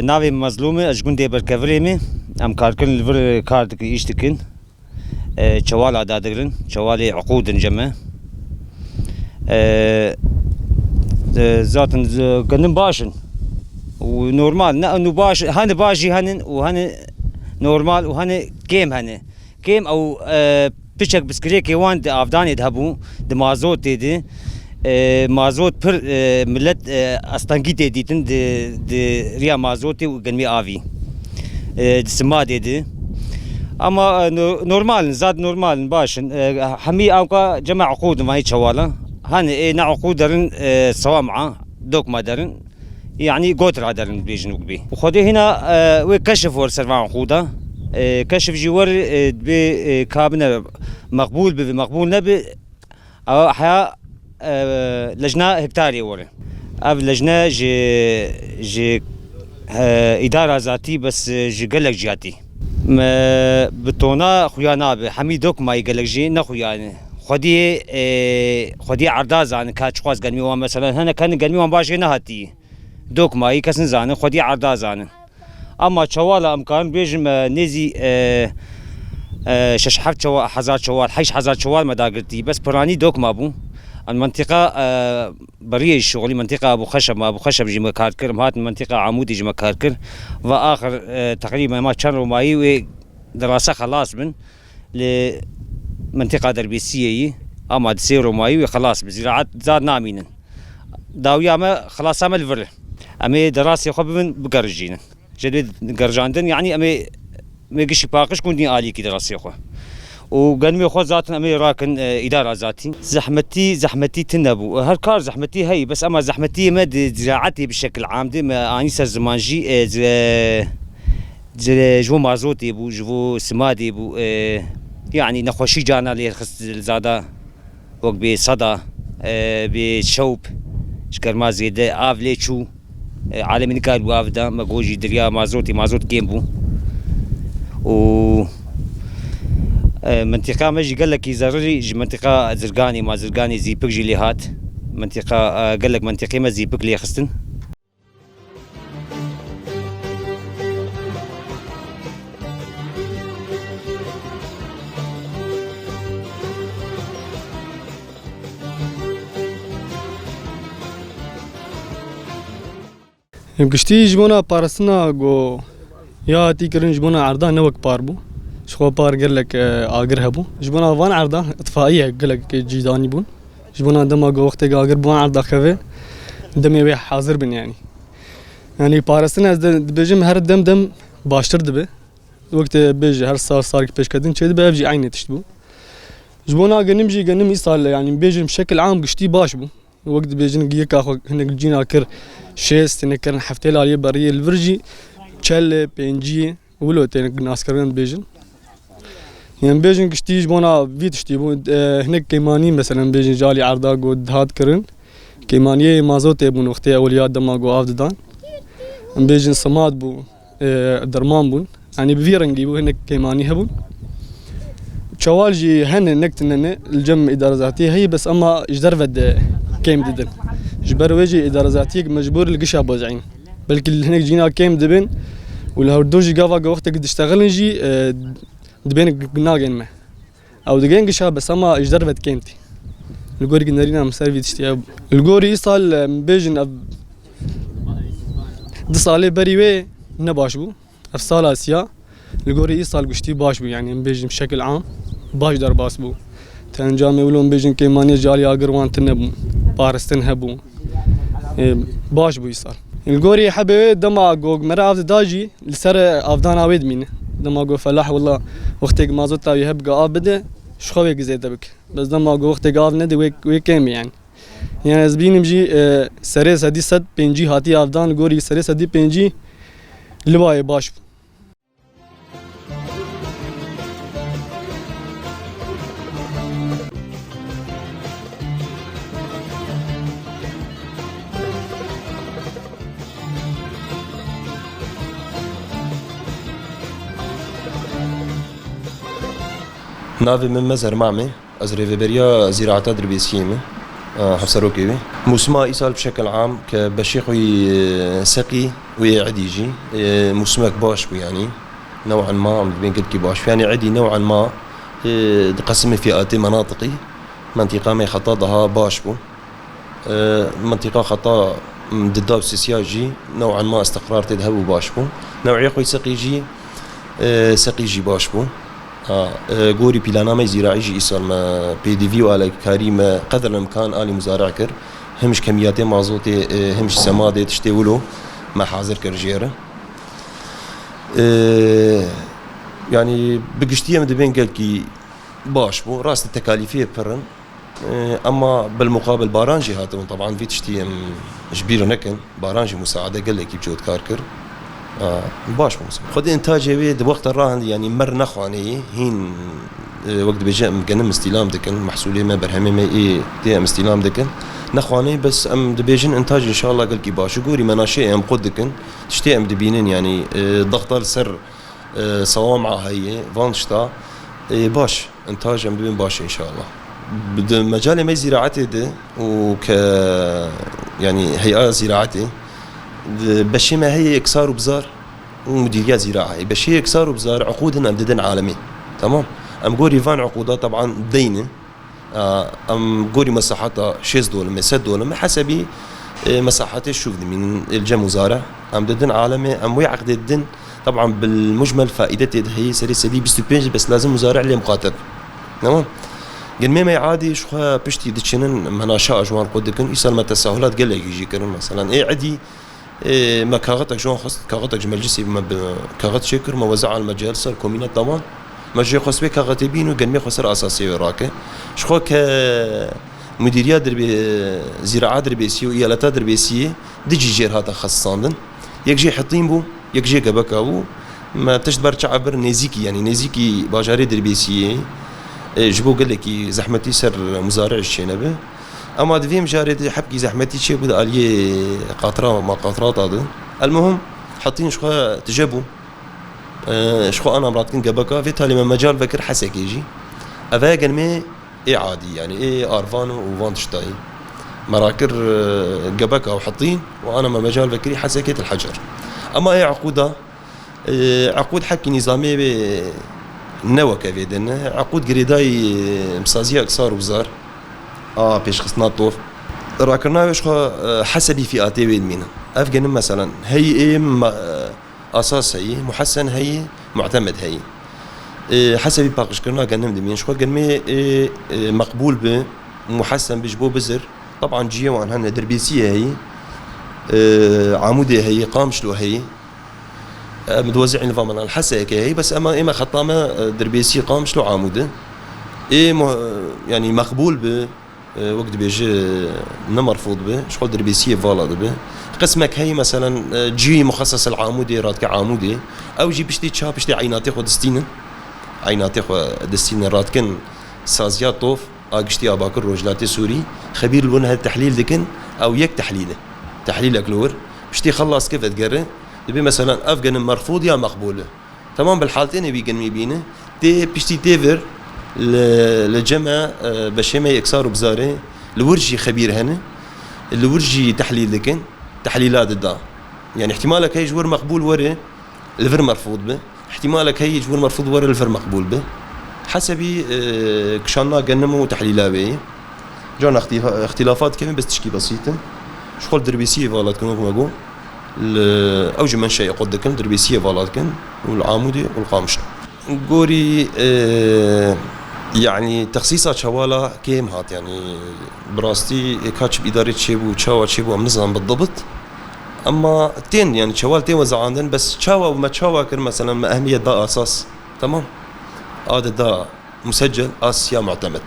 ناوی مظلومه از گنده برکوریمی ام کارکن لور کاردک ایشتکن چوال عدادگرن چوال عقودن جمع zaten gönlüm başın و normal ne baş hani başı hani و hani normal و hani game او بيشك بسكريك يوان افدان يذهبوا دمازوت دي مازوت بر ملت استانجي دي تن دي ريا مازوتي وقنمي افي سما دي اما نورمال زاد نورمال باشن حمي اوقا جمع عقود ما هي شواله هاني نا عقود درن صوامعه دوك ما درن يعني قوتر درن بيجنوك بي وخدي هنا وكشف ور سرفان عقوده كشف جوار بكابنا مقبول بمقبول نبي او حياة لجنة هكتاري ورا اف لجنة جي ادارة ذاتي بس جي قلق جاتي ما بتونا خويانا حميدوك ما يقلق جي نخويا خدي عرداز عن كاتش خواز قلمي مثلا هنا كان قلمي باشي نهاتي دوك ما يكسن زانه خدي عرداز عنه اما شواله امكان بيجم نزي شش حفت حزار شوال حيش حزار شوال مداقرتي بس براني دوك مابو المنطقة بريه الشغلي منطقة ابو خشب جي مكاركر مهات منطقة عمودي جي مكاركر واخر تقريبا ما شروا ماي دراسة خلاص من لمنطقة دربيسية اما تسيروا ماي خلاص بزراعات زاد نامين داويا ما خلاص عمل الفر امي دراسة خب من بقرجين جديد قرجاندن يعني امي ميقش باقش كوني آلي كي دراسي خو وقلمي خو ذاتنا امي راكن اداره ذاتي زحمتي تنبو هر كار زحمتي هي بس اما زحمتي ما زراعتي بشكل عام دي ما اني سر زمانجي جو مازوتي بو جو سمادي بو يعني نخوشي جانا لي خص زاده وق بصدى بشوب شكر ما زيده افلي شو عالمي قال وافدا ماجوجي دريا مازوت كيمبو و منطقة ماجي قال لك ضروري منطقة زرقاني ما زرقاني زيبك جيليهات منطقة قال لك منطقة ما زيبك لي خستن گشتی جبونا پارسنا گو یا تی کرن جبونا عرضه نوک پاربو شخو پار گرلک آگر هبو جبونا وان عرضه اطفائیه گلک جیدانی بون جبونا دما گو وقت آگر بوان عرضه خوه دمی وی حاضر بن يعني پارسنا از بجم هر دم باشتر دبه وقت بيج هر صار پیش کردن چه دبه بجي عینه تشتبو جبونا گنم ایسال يعني بيجم بشكل عام گشتی باش بو وقت بيجن جيك اخو هنك جينا كر شيست نكر حفتيل عليه بريه الفرجي تشل بنجي ولو تنك ناس كرن بيجن يعني بيجن كشتيج بونا فيتشتي بو هنك كيماني مثلا بيجن جالي عرضا قد هاد كرن كيمانيه مازوت بون وقتي اوليات دما جو افدان بيجن صماد بو درمان بون يعني بفيرنجي بو هنك كيماني هبون شوالجي هن نكتنن الجم اداره ذاتيه هي بس اما اجدرفد كيم ددن جبر وجي اداره ذاتيه مجبور القشا بوزعين بلكي هناك جينا كيم دبن ولا دوجي قافا وقت قد اشتغل نجي دبين قناقين ما او دقين قشا بس اما اجدرفد كيمتي القوري قنارينا مسافي تشتياب القوري يصال بيجن دصالي بريوي نباش بو افصال اسيا القوري يصال قشتي باش بو يعني بيجن بشكل عام باش در باس بو تنجامي ولون بيجن كيماني جالي اقروان تنبو بارستن هبو باش بو يصال القوري حبي دما جوج مرا افد داجي لسر افدان عويد مين دما جو فلاح والله وقتك ما زوتا يهبقى ابدا شخوي زيد بك بس دما جو وقتك اف ندي ويكم يعني زبين مجي سري سدي صد بنجي هاتي افدان القوري سري سدي بنجي لواي باش بو. ناوی من مزهر معمي از ریوبریا زراعت دربیسیه حفصروكي موسما إيصال بشكل عام كبشيخوي سقي ويعديجي موسمك باش يعني نوعا ما عم بين قلت باش يعني عدي نوعا ما تقسم فئات مناطقي منطقة ما خطاطها باش بو منطقة خطا ضد سياسياجي نوعا ما استقرار تذهب باش بو نوعية خوي سقيجي سقيجي باش بو قوري بلانامي زراعي جي إيصال ما بي دي فيو على كريم قدر الإمكان آلي مزارع كر همش كمياتي مازوتي همش سمادي تشتولو ما حاضر كرجيرة يعني بقشتيه من دبين قال كي باش بو راس التكاليفية برن اما بالمقابل بارانجي هاتون طبعا في تشتيه جبير نكن بارانجي مساعدة قال لك بجود كاركر باش موسى خد انتاجي بيد وقت الراهن يعني مر نخواني هين وقت بيجي مقنم استلام دكن محصولي ما برهمي ما ايه تي استلام دكن نخواني بس ام دبيجن انتاج ان شاء الله قال كي باش قوري مناشئ ام قد دكن تشتي ام دبينين يعني ضغط السر صوامعه هي فانشتا باش انتاج ام دبين باش ان شاء الله بد مجال ما زراعتي ده وك يعني هيئه زراعتي بشي ما هي اكسار وبزار ومديريات زراعه بشي اكسار وبزار عقودنا امددن عالمي تمام ام قوري فان عقودات طبعا دينه ام قوري مساحتها 6 دولار 7 دولار حسب مساحات الشوف من الجم وزارع ام ددن عالمي ام ويعقد الدن طبعا بالمجمل فائدته هي سري بيستبينج بس لازم مزارع اللي مقاتل تمام قال ما يعادي شو بشتي دتشنن مناشا جوان قدكن يصير ما تساهلات قال لك يجي كرن مثلا ايه عدي ما كاغتك جوان خص كاغتك مجلسي ما كاغت شكر ما وزع على المجال صار كومينات طبعا ما جي خص بك كاغتبين وقال ما خسر اساسي وراك شخو ك مديريات دربي زراعه دربي سي ويالات دربي سي دجي جير هذا خصاندن يجي حطين بو يجي قبكاو ما تشبر تعبر نيزيكي يعني نيزيكي باجاري دربي سي جبو قال لك زحمتي سر مزارع الشينبه اما دفيم جاري حبكي زحمتي شي بدا الي قاطره ما قاطرات هذا المهم حاطين شخو تجابوا شخو انا مراتكن قبكا في تالي من مجال فكر حسك يجي افاقن مي عادي يعني ايه ارفانو وفانتشتاي مراكر قبكا وحاطين وانا ما مجال فكري حسكيت الحجر اما ايه عقوده عقود حكي نظامي نوكا فيدن عقود قريداي مسازيه اكسار وزار بيش خصنا طوف راكرنا واش حسبي فئاتي وين مين افغان مثلا هي ايه اساس هي محسن هي معتمد هي حسبي باقش كنا قنم دمين شو قنمي مقبول به محسن بجبو بزر طبعا جيه وان هن دربيسيه هي عمودي هي قامشلو هي متوزعين نظام الحسا هي بس اما خطامه دربيسي قامشلو عموده ايه يعني مقبول به وقت بيجي مرفوض به شغل دربيسيه فوالا به قسمك هي مثلا جي مخصص العمودي راتك عمودي او جي بشتي تشا بشتي عيناتي خو دستين عيناتي خو دستين راتكن سازيات طوف اقشتي اباكر رجلاتي سوري خبير لون التحليل دكن او يك تحليل اكلور بشتي خلص كيف تقرر تبي مثلا افغان مرفوض يا مقبول تمام بالحالتين بيجن ميبينه تي بشتي تيفر للجمع بشيمه يكسار بزاري الورجي خبير هنا الورجي تحليل لكن تحليلات الدا يعني احتمالك هي جور مقبول وري الفر مرفوض به احتمالك هي جور مرفوض وري الفر مقبول به حسبي كشانا قنمو تحليلات به جانا اختلافات كمان بس تشكي بسيطه شغل دربيسيه فالات كانوا ماغو اوج من شيء قد كان دربيسيه فالات كان والعامودي والقامش قوري يعني تخصيصات شوالا كيم هات يعني براستي كاتب إدارة شيبو تشاوا شيبو نظام بالضبط أما تين يعني شوال تين وزع عندن بس تشاوا وما تشاوا كر مثلا ما أهمية دا أساس تمام هذا دا مسجل آسيا معتمد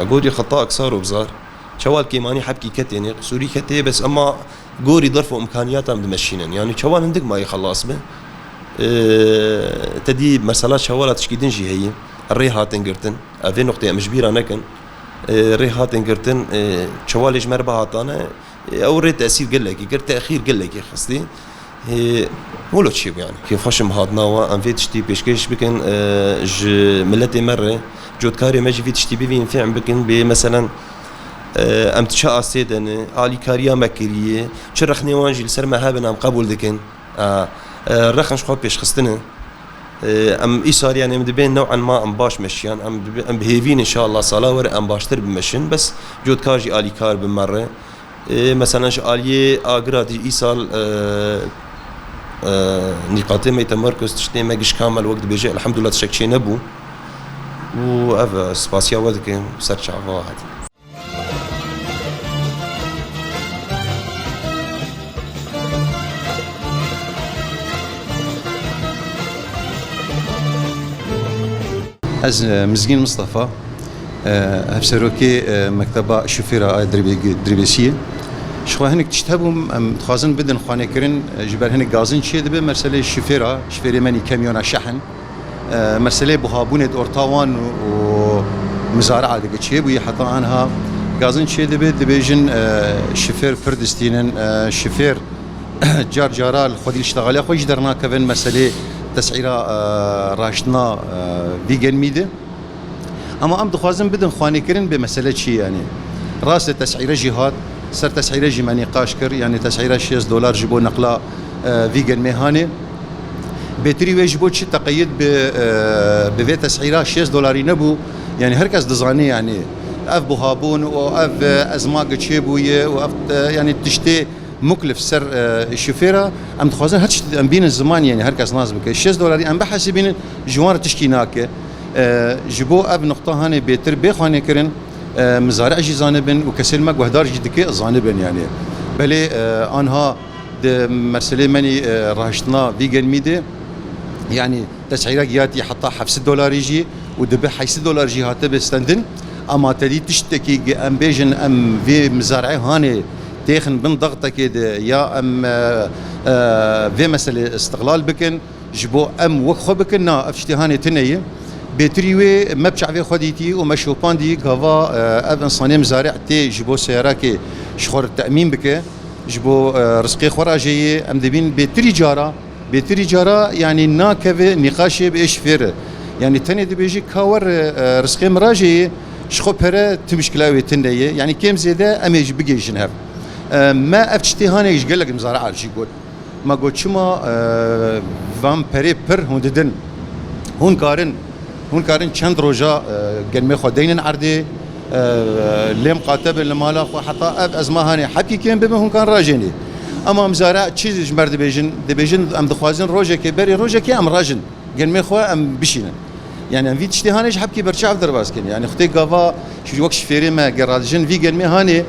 قوري خطأ كسار وبزار شوال كيماني حبكي كت يعني سوري كتي بس أما قوري ظرف وإمكانياتهم دمشينن يعني شوال عندك ما يخلص به تدي مسألة شوالات تشكيدن جي هي الريحات انقرتن افي نقطة مجبيرة نكن الريحات انقرتن شوالج مربعات انا او ريت تأثير قال لك يقر تأخير قال لك خصدي ولو تشيب يعني كيف خشم هاتنا وان في تشتي بيشكيش بكن ملتي مرة جود كاري ماجي في تشتي بيفين فيعم بكن بمثلا ام تشا اسيدن الي كاريا مكريه چرخ نيوانجي لسر ما هابن ام قبول دكن رخنش خو بيش خستنه ام ايصال يعني مدبين نوعا ما ام باش مشيان ام بهيفين ان شاء الله صلاور ام باشتر بمشن بس جود كاجي الي كار بمره مثلا الي اغرادي ايصال نقاط ما يتمركز تشتي ماجش كامل وقت بيجي الحمد لله تشكشي نبو و سباسيا ودك سرچ واحد از مزگین مصطفى هفسروكي مكتبة شوفيرة دربيسية شخوا هنك تشتهبهم تخازن بدن خانه كرن جبر هنك غازن شي دبه مرسله شوفيرة شوفيري مني كاميون شحن مرسله بهابونه اورتاوان ومزارعه دغه شي بو حتى انها غازن شي دبه دبيجن شوفير فردستينن شوفير جار جارال خدي اشتغال خو يقدرنا كفن مساله تسعيره راشنا فيجن ميده اما ام دخوازن بدن خانه كرن بمساله شي يعني راس تسعيره جهاد سر تسعيره جي ماني قاشكر يعني تسعيره $6 جبو نقله فيجن مهانه بتري وجبو شي تقيد بفي تسعيره $6 نبو يعني هركز دزاني يعني اف بوهابون واف ازماق تشيبويه واف يعني تشتي مكلف سر الشوفيره ام تخوازن هاتش ام بين الزمان يعني هركز ناس بك $6 ام بحسبين جوار تشكيناك جبو اب نقطه هاني بيتر بخانه كرن مزارع جي زانبن وكسل مك وهدار جدك زانبن يعني بلي انها مرسله مني راهشتنا فيجن ميدي يعني تسعيره جياتي حتى $5 يجي ودبه $5 جي هاته بستندن اما تدي تشتكي ام بيجن ام في مزارع هاني تاخن بن ضغطه كده يا ام في مساله استقلال بكن جبو ام وخو بكن نا افشتي هاني تنيه بتريوي ما بشعبي خديتي وما شوباندي كافا اب انساني مزارع تي جبو سيراكي شخور التامين بك جبو رزقي خراجي ام دبين بتري جارا يعني ناكفي نقاش بايش فير يعني تاني دبيجي كاور رزقي مراجي شخو بره تمشكلاوي تنيه يعني كم زياده اميج بيجيشن هاف ما افتشتي هاني ايش قال لك مزارع شي قول ما قلت شما فام بري بر هونددن هون كارن چند روجا قلمي خدين عردي لم قاتب المالا حتى اب ازما هاني حكي كان بما هون كان راجني اما مزارع تشيز جمر دبيجن ام دخوازن روجا كبري روجا كي ام راجن قلمي خو ام بشينا يعني ام في تشتي هاني حبكي برشاف درباسكن يعني اختي قافا شو وقت فيري ما قرادجن في قلمي هاني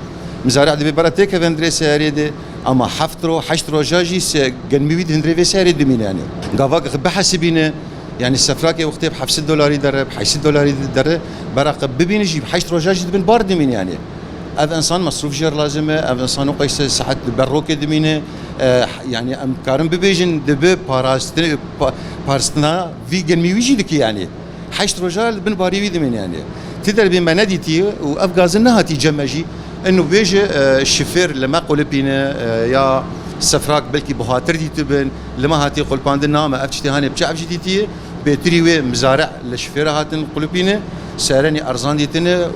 مزارع دبي براتيك فندري ساريد اما حفترو حشترو جاجي قلمي ويد هندري ساري دمين يعني قافا بحسبينه يعني السفراكي وقتي $5 درب $5 درب براقب ببيني جيب حشت روجاج دبن بارد من يعني اف انسان مصروف جر لازمه اف انسان وقيس ساعات بروك دمينه يعني ام كارم ببيجن دب بارستنا فيجن ميوجي دك يعني حشت روجال بن باري دمين يعني تدري بما نديتي واف غازنها تي جمجي انه بيجي الشفير لما قول بينا يا السفراك بلكي بخاطر دي تبن لما هاتي قول باندنا ما افتشتي هاني بشعب جديتي بتريوي مزارع للشفيره هاتن قلوبينه سارني ارزان ديتنا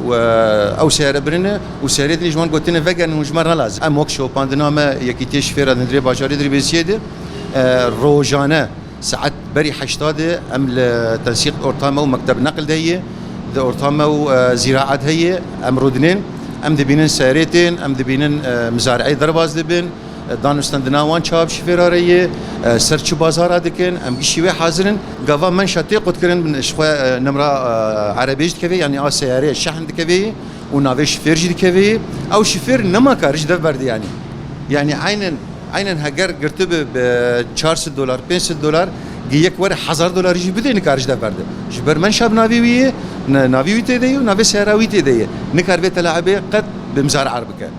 او سعر برنه وسعرتني جمان قلتنا فجأة وجمرنا لازم ام وكشو باندنا ما يكيتي شفيره ندري باجاري دري بسيده روجانا ساعات بري حشتاده ام لتنسيق اورتاما ومكتب نقل دهيه اورتاما وزراعه هي ام رودنين ام دبينن سعرتين ام دبينن مزارعي درباز دبن دانو استندنا وان شاب شفيراريه سرچ بازار دكن ام شيوه حاضرن غوا من شاتي قد كرن من شخوا نمره عربيج دكوي يعني سياره شحن دكوي وناوي شفير دكوي او شفير نما كارج دبرد يعني عينن هاجر قرتب ب $400 $500 جيك ور $1000 يجي بدين كارج دبرد جبر من شاب ناوي تدي وناوي سيراوي تدي نكار بيت لعبه قد بمزار عربك